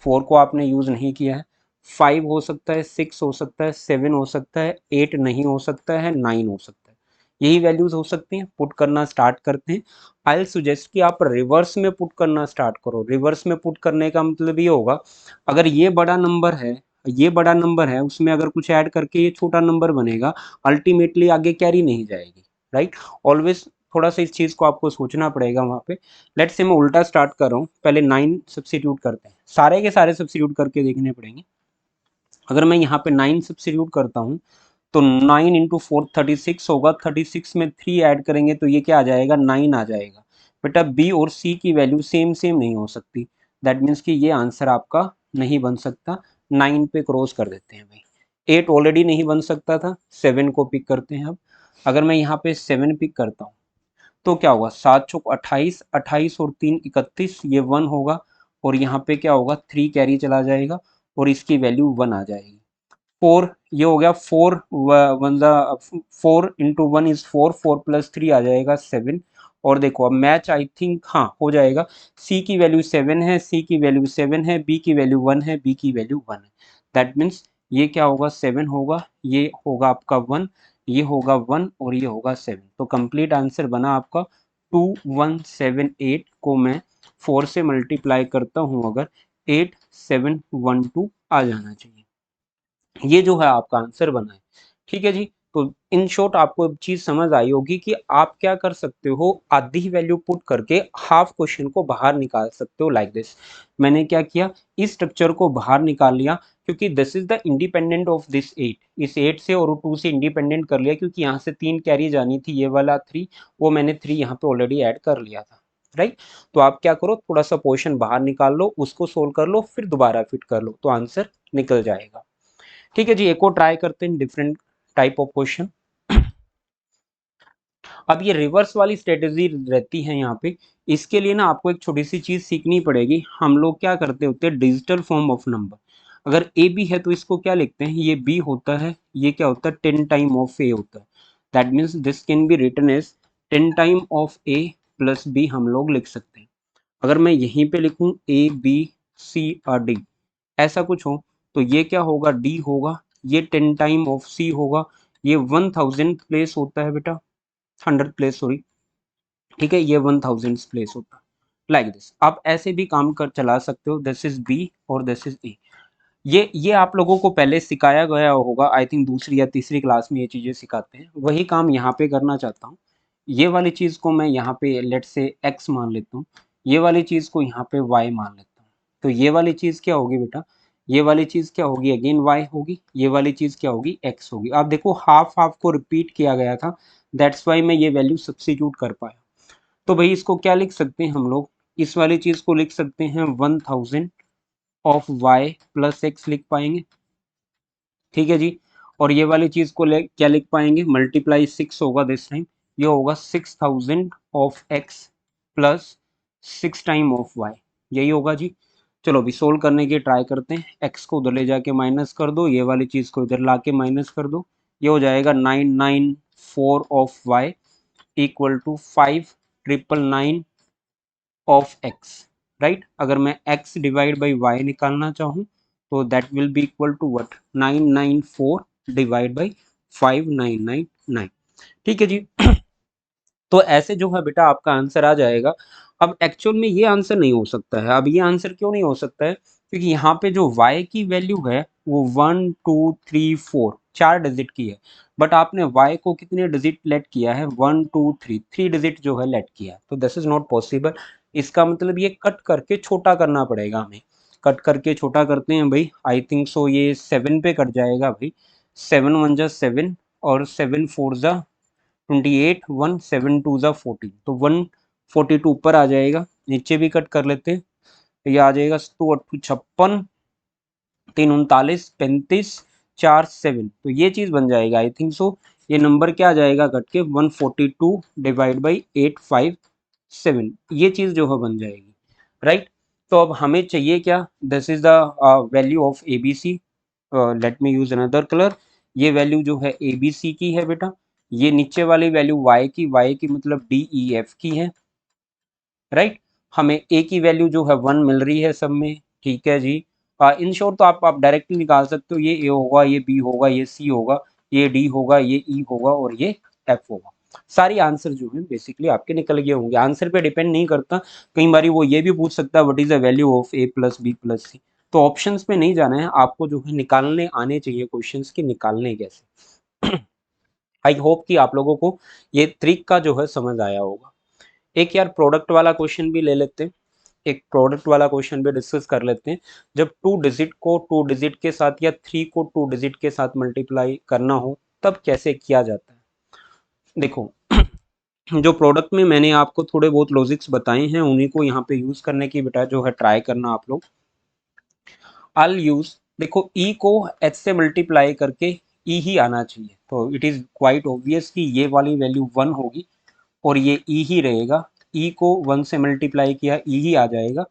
4 को आपने यूज नहीं किया है। 5 हो सकता है, 6 हो सकता है, 7 हो सकता है, 8 नहीं हो सकता है, 9 हो सकता है। यही वैल्यूज हो सकती हैं। पुट करना स्टार्ट करते हैं। आई सजेस्ट कि आप रिवर्स में पुट करना स्टार्ट करो। रिवर्स में पुट करने का मतलब ये होगा, अगर ये बड़ा नंबर है, ये बड़ा नंबर है, उसमें अगर कुछ ऐड करके ये छोटा नंबर बनेगा, अल्टीमेटली आगे कैरी नहीं जाएगी, राइट। ऑलवेज थोड़ा सा इस चीज को आपको सोचना पड़ेगा वहां पे। लेट्स से मैं उल्टा स्टार्ट कर रहा हूँ, पहले 9 सब्सिट्यूट करते हैं, सारे के सारे सब्सिट्यूट करके देखने पड़ेंगे। अगर मैं यहाँ पे 9 सब्सिट्यूट करता हूँ तो 9 इंटू 4 36 होगा, 36 में 3 ऐड करेंगे तो ये क्या आ जाएगा, 9 आ जाएगा। बेटा बी और सी की वैल्यू सेम सेम नहीं हो सकती, दैट मीन्स कि ये आंसर आपका नहीं बन सकता। 9 पे क्रॉस कर देते हैं भाई। 8 ऑलरेडी नहीं बन सकता था, 7 को पिक करते हैं अब। अगर मैं यहाँ पे 7 पिक करता हूँ तो क्या होगा, 7 चौक 28, 28 और 3 31, ये 1 होगा, और यहाँ पे क्या होगा, 3 कैरी चला जाएगा और इसकी वैल्यू 1 आ जाएगी। 4 ये हो गया, 4 वन ज़ा 4 इंटू 1 इज 4, 4 प्लस 3 आ जाएगा 7। और देखो अब मैच आई थिंक हाँ हो जाएगा। सी की वैल्यू 7 है, सी की वैल्यू 7 है, बी की वैल्यू 1 है, बी की वैल्यू 1 है। दैट मीन्स ये क्या होगा, 7 होगा, ये होगा आपका 1, ये होगा 1 और ये होगा 7। तो कंप्लीट आंसर बना आपका 2178 को मैं 4 से मल्टीप्लाई करता हूँ अगर, 8712 आ जाना चाहिए। ये जो है आपका आंसर बना है। ठीक है जी, तो इन शॉर्ट आपको एक चीज समझ आई होगी कि आप क्या कर सकते हो, आधी वैल्यू पुट करके हाफ क्वेश्चन को बाहर निकाल सकते हो लाइक दिस। मैंने क्या किया, इस स्ट्रक्चर को बाहर निकाल लिया क्योंकि this is the independent of this 8, इस 8 से और 2 से इंडिपेंडेंट कर लिया क्योंकि यहाँ से 3 कैरी जानी थी, ये वाला 3, वो मैंने 3 यहाँ पे ऑलरेडी ऐड कर लिया था, राइट। तो आप क्या करो, थोड़ा सा पोर्शन बाहर निकाल लो, उसको सोल्व कर लो, फिर दोबारा फिट कर लो तो आंसर निकल जाएगा। ठीक है जी, एक और ट्राई करते हैं डिफरेंट टाइप ऑफ क्वेश्चन। अब ये रिवर्स वाली स्ट्रेटेजी रहती है यहाँ पे, इसके लिए ना आपको एक छोटी सी चीज सीखनी पड़ेगी। हम लोग क्या करते होते हैं, डिजिटल फॉर्म ऑफ नंबर, अगर ए बी है तो इसको क्या लिखते हैं, ये बी होता है, ये क्या होता है 10 टाइम ऑफ ए होता है। That means this can be written as 10 time of A plus B हम लोग लिख सकते हैं। अगर मैं यहीं पे लिखूं ए बी सी और डी ऐसा कुछ हो तो ये क्या होगा, डी होगा, ये 10 टाइम ऑफ सी होगा, ये 1000 प्लेस होता है बेटा, 100 प्लेस सॉरी, ठीक है, ये 1000 प्लेस होता है लाइक दिस। आप ऐसे भी काम कर चला सकते हो, दिस इज बी और दिस इज ए। ये आप लोगों को पहले सिखाया गया होगा, आई थिंक दूसरी या तीसरी क्लास में ये चीजें सिखाते हैं, वही काम यहाँ पे करना चाहता हूँ। ये वाली चीज को मैं यहाँ पे लेट से एक्स मान लेता हूँ, ये वाली चीज को यहाँ पे वाई मान लेता हूँ। तो ये वाली चीज क्या होगी बेटा, ये वाली चीज क्या होगी, अगेन वाई होगी, ये वाली चीज क्या होगी, एक्स होगी। आप देखो हाफ हाफ को रिपीट किया गया था, दैट्स वाई मैं ये वैल्यू सब्स्टिट्यूट कर पाया। तो भाई इसको क्या लिख सकते हैं हम लोग, इस वाली चीज को लिख सकते हैं 1000 ऑफ वाई प्लस एक्स लिख पाएंगे, ठीक है जी। और ये वाली चीज को क्या लिख पाएंगे, मल्टीप्लाई 6 होगा दिस टाइम, ये होगा 6000 of X plus 6 time of Y, यही होगा जी। चलो अभी सोल्व करने की ट्राई करते हैं, एक्स को उधर ले जाके माइनस कर दो, ये वाली चीज को इधर लाके माइनस कर दो, ये हो जाएगा 994 of Y equal to 5999 of X, right. अगर मैं x डिवाइड बाई y निकालना चाहूँ तो that will be equal to what, 994 divide by 5999, ठीक है जी। तो ऐसे जो है बेटा आपका आंसर आ जाएगा। अब एक्चुअल में ये आंसर नहीं हो सकता है, अब ये आंसर क्यों नहीं हो सकता है, क्योंकि यहाँ पे जो y की वैल्यू है वो 1 2 3 4 4 डिजिट की है, बट आपने y को कितने डिजिट लेट किया है, 1 2 3 3 डिजिट जो है लेट किया है, तो दिस इज नॉट पॉसिबल। इसका मतलब ये कट करके छोटा करना पड़ेगा हमें। कट करके छोटा करते हैं भाई, आई थिंक सो ये 7 पे कट जाएगा भाई। 7 1 जा 7 और 7 4 जा 28, 1 7 2 जा 14, तो 142 ऊपर आ जाएगा। नीचे भी कट कर लेते हैं, ये आ जाएगा 2 8 56, 3 39 35 4 7, तो ये चीज बन जाएगा आई थिंक सो। ये नंबर क्या आ जाएगा कट के 142 डिवाइड बाई 857, ये चीज जो है बन जाएगी, राइट। तो अब हमें चाहिए क्या, this is the value of A B C. Let me use another colour. ये वैल्यू जो है ए बी सी की है बेटा, ये नीचे वाली वैल्यू वाई की मतलब डी ई एफ की है, राइट। हमें ए की वैल्यू जो है 1 मिल रही है सब में, ठीक है जी। इन शॉर्ट तो आप डायरेक्टली निकाल सकते हो, ये ए होगा, ये बी होगा, ये सी होगा, ये डी होगा, ये ई होगा और ये एफ होगा। सारी आंसर जो है बेसिकली आपके निकल गए होंगे, आंसर पे डिपेंड नहीं करता। कई बार वो ये भी पूछ सकता है what is the value of A plus b plus c. तो ऑप्शंस में नहीं जाना है आपको, जो है निकालने आने चाहिए क्वेश्चंस की निकालने कैसे। आई होप कि आप लोगों को ये ट्रिक का जो है समझ आया होगा। एक यार प्रोडक्ट वाला क्वेश्चन भी ले लेते हैं, एक प्रोडक्ट वाला क्वेश्चन भी डिस्कस कर लेते हैं। जब 2 डिजिट को 2 डिजिट के साथ या 3 को 2 डिजिट के साथ मल्टीप्लाई करना हो तब कैसे किया जाता है। देखो, जो प्रोडक्ट में मैंने आपको थोड़े बहुत लॉजिक्स बताए हैं उन्हीं को यहाँ पे यूज करने की बेटा जो है ट्राई करना आप लोग। आल यूज, देखो ई को एच से मल्टीप्लाई करके ई ही आना चाहिए, तो इट इज क्वाइट ऑब्वियस कि ये वाली वैल्यू 1 होगी और ये ई ही रहेगा। ई को 1 से मल्टीप्लाई किया ई ही आ जाएगा,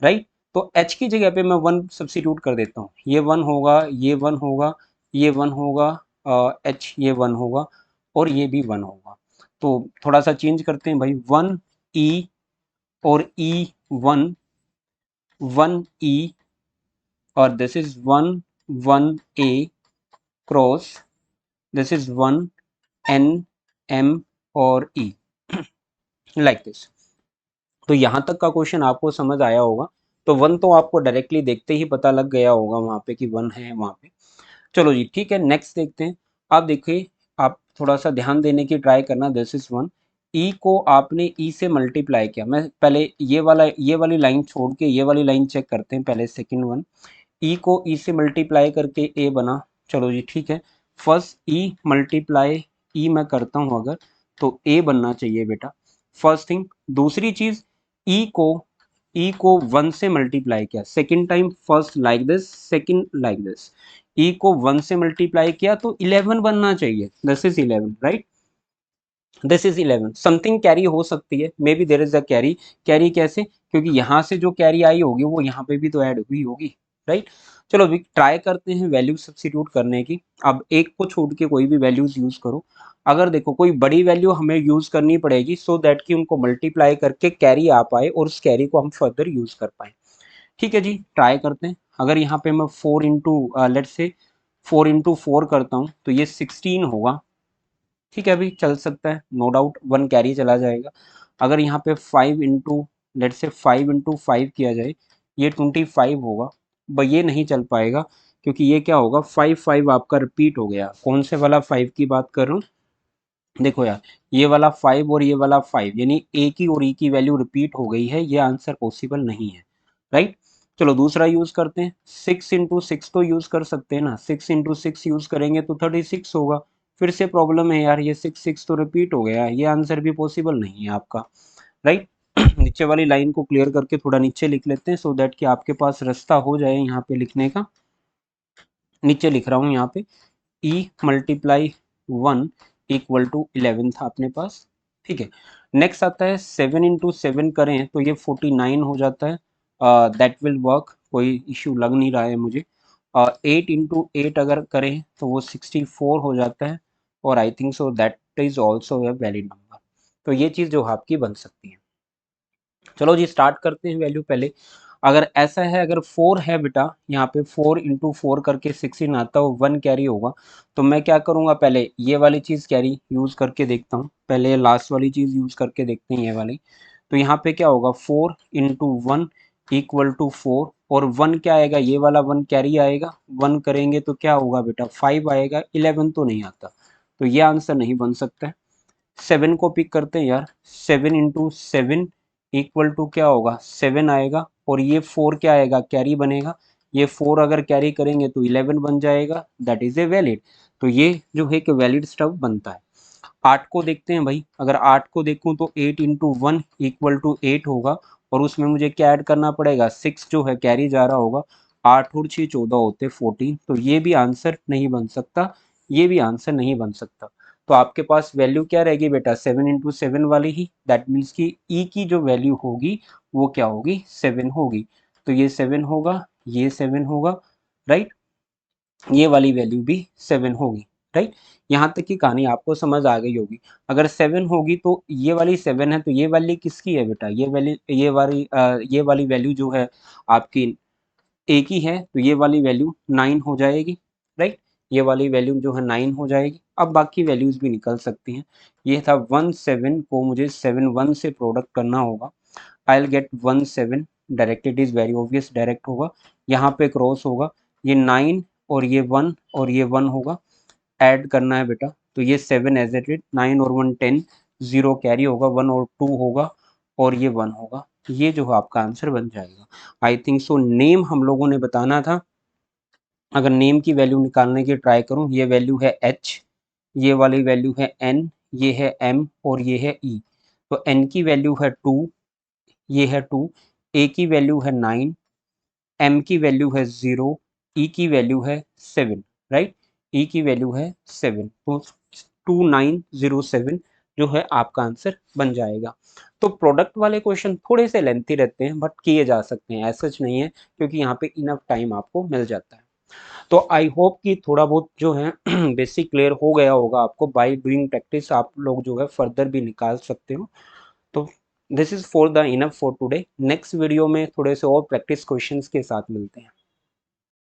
राइट। तो एच की जगह पे मैं 1 सब्सिट्यूट कर देता हूँ, ये 1 होगा, ये 1 होगा, ये 1 होगा, एच ये 1 होगा और ये भी 1 होगा। तो थोड़ा सा चेंज करते हैं भाई, 1 ई और ई 1, 1 ई और this is 1 1 A cross, this is 1 N M और ई, लाइक दिस। तो यहां तक का क्वेश्चन आपको समझ आया होगा। तो 1 तो आपको डायरेक्टली देखते ही पता लग गया होगा वहां पे कि 1 है वहां पे। चलो जी ठीक है, नेक्स्ट देखते हैं। आप देखिए, आप थोड़ा सा ध्यान देने की ट्राई करना, दिस इज 1, ई को आपने ई से मल्टीप्लाई किया। मैं पहले ये वाली लाइन छोड़ के ये वाली लाइन चेक करते हैं पहले, सेकंड वन। ई को ई से मल्टीप्लाई करके ए बना, चलो जी ठीक है। फर्स्ट ई मल्टीप्लाई ई मैं करता हूं अगर, तो ए बनना चाहिए बेटा, फर्स्ट थिंग। दूसरी चीज, ई को ई को 1 से मल्टीप्लाई किया second time, first like this, second like this. E को 1 से मल्टीप्लाई किया तो 11 बनना चाहिए, this is 11, right. This is 11, something carry हो सकती है, maybe there is a carry. Carry कैसे, क्योंकि यहाँ से जो कैरी आई होगी वो यहाँ पे भी तो ऐड हुई होगी, राइट। चलो अभी ट्राई करते हैं वैल्यू सब्स्टिट्यूट करने की। अब एक को छोड़ के कोई भी वैल्यूज यूज करो। अगर देखो कोई बड़ी वैल्यू हमें यूज करनी पड़ेगी सो दैट कि उनको मल्टीप्लाई करके कैरी आ पाए और उस कैरी को हम फर्दर यूज कर पाए। ठीक है जी, ट्राई करते हैं। अगर यहाँ पे मैं 4 इंटू लेट से 4 इंटू 4 करता हूँ तो ये 16 होगा, ठीक है, अभी चल सकता है, नो डाउट 1 कैरी चला जाएगा। अगर यहाँ पे 5 इंटू लेट से 5 इंटू 5 किया जाए, ये 25 होगा, पर ये नहीं चल पाएगा क्योंकि ये क्या होगा, 5 5 आपका रिपीट हो गया। कौन से वाला 5 की बात कर रहा हूँ, देखो यार, ये वाला 5 और ये वाला 5, यानी ए की और ई की वैल्यू रिपीट हो गई है, ये आंसर पॉसिबल नहीं है, राइट। चलो दूसरा यूज करते हैं, 6 इंटू 6 तो यूज कर सकते हैं ना, 6 इंटू 6 यूज करेंगे तो 36 होगा। फिर से प्रॉब्लम है यार, ये 6 6 तो रिपीट हो गया, ये आंसर भी पॉसिबल नहीं है आपका, राइट। नीचे वाली लाइन को क्लियर करके थोड़ा नीचे लिख लेते हैं सो दैट कि आपके पास रास्ता हो जाए यहाँ पे लिखने का। नीचे लिख रहा हूँ यहाँ पे, ई मल्टीप्लाई 1 इक्वल टू 11 था अपने पास, ठीक है। नेक्स्ट आता है 7 इंटू 7 करें तो ये 49 हो जाता है, दैट विल वर्क, कोई इश्यू लग नहीं रहा है मुझे। 8 इंटू 8 अगर करें तो वो 64 हो जाता है, और I think so that is also a valid number. तो ये चीज़ जो आपकी बन सकती है। चलो जी स्टार्ट करते हैं वैल्यू पहले। अगर ऐसा है, अगर 4 है बेटा, यहाँ पे 4 इंटू 4 करके 16 आता है, 1 कैरी होगा, तो मैं क्या करूँगा, पहले ये वाली चीज़ कैरी यूज़ करके देखता हूँ, पहले लास्ट वाली चीज़ यूज़ करके देखते हैं ये वाली। तो यहाँ पे क्या होगा, 4 इंटू 1 इक्वल टू 4, और 1 क्या आएगा, ये वाला 1 कैरी आएगा, 1 करेंगे तो क्या होगा बेटा, 5 आएगा, 11 तो नहीं आता, तो ये आंसर नहीं बन सकता है। 7 को पिक करते हैं यार, 7 इंटू 7 इक्वल टू क्या होगा 7 आएगा, और ये 4 क्या आएगा कैरी बनेगा, ये 4 अगर कैरी करेंगे तो 11 बन जाएगा, दैट इज ए वैलिड। तो ये जो है कि वैलिड स्टफ बनता है। 8 को देखते हैं भाई, अगर 8 को देखूं तो 8 इंटू 1 इक्वल टू 8 होगा, और उसमें मुझे क्या ऐड करना पड़ेगा 6 जो है कैरी जा रहा होगा, 8 और 6 14 होते 14, तो ये भी आंसर नहीं बन सकता, ये भी आंसर नहीं बन सकता। तो आपके पास वैल्यू क्या रहेगी बेटा 7 इंटू 7 वाली ही, दैट मीन्स कि ई की जो वैल्यू होगी वो क्या होगी 7 होगी। तो ये 7 होगा, ये 7 होगा, राइट, ये वाली वैल्यू भी 7 होगी, राइट। यहाँ तक की कहानी आपको समझ आ गई होगी। अगर 7 होगी तो ये वाली 7 है, तो ये वैल्यू किसकी है बेटा, ये वैल्यू ये वाली वैल्यू जो है आपकी ए की है, तो ये वाली वैल्यू 9 हो जाएगी, राइट। ये वाली वैल्यू जो है 9 हो जाएगी। अब बाकी वैल्यूज भी निकल सकती हैं। ये था 1 7 को मुझे 7 1 से प्रोडक्ट करना होगा, I will get 1 7, direct it is very obvious, direct होगा, यहाँ पे क्रॉस होगा, ये 9 और ये 1 और ये 1 होगा, ऐड करना है बेटा, तो ये 7 एज इट इज, 9 और 1 10, 0 कैरी होगा, 1 और 2 होगा, और ये 1 होगा, ये जो है आपका आंसर बन जाएगा। आई थिंक सो नेम हम लोगों ने बताना था। अगर नेम की वैल्यू निकालने की ट्राई करूं, ये वैल्यू है एच, ये वाली वैल्यू है एन, ये है एम और ये है ई। तो एन की वैल्यू है 2, ये है 2, ए की वैल्यू है 9, एम की वैल्यू है 0, ई की वैल्यू है 7, राइट, ई की वैल्यू है 7, तो 2907 जो है आपका आंसर बन जाएगा। तो प्रोडक्ट वाले क्वेश्चन थोड़े से लेंथी रहते हैं, बट किए जा सकते हैं, ऐसा नहीं है, क्योंकि यहाँ पे इनफ टाइम आपको मिल जाता है। तो आई होप कि थोड़ा बहुत जो है बेसिक क्लियर हो गया होगा आपको, बाय डूइंग प्रैक्टिस आप लोग जो है फर्दर भी निकाल सकते हो। तो this is for the enough for today, next video में थोड़े से और प्रैक्टिस क्वेश्चंस के साथ मिलते हैं।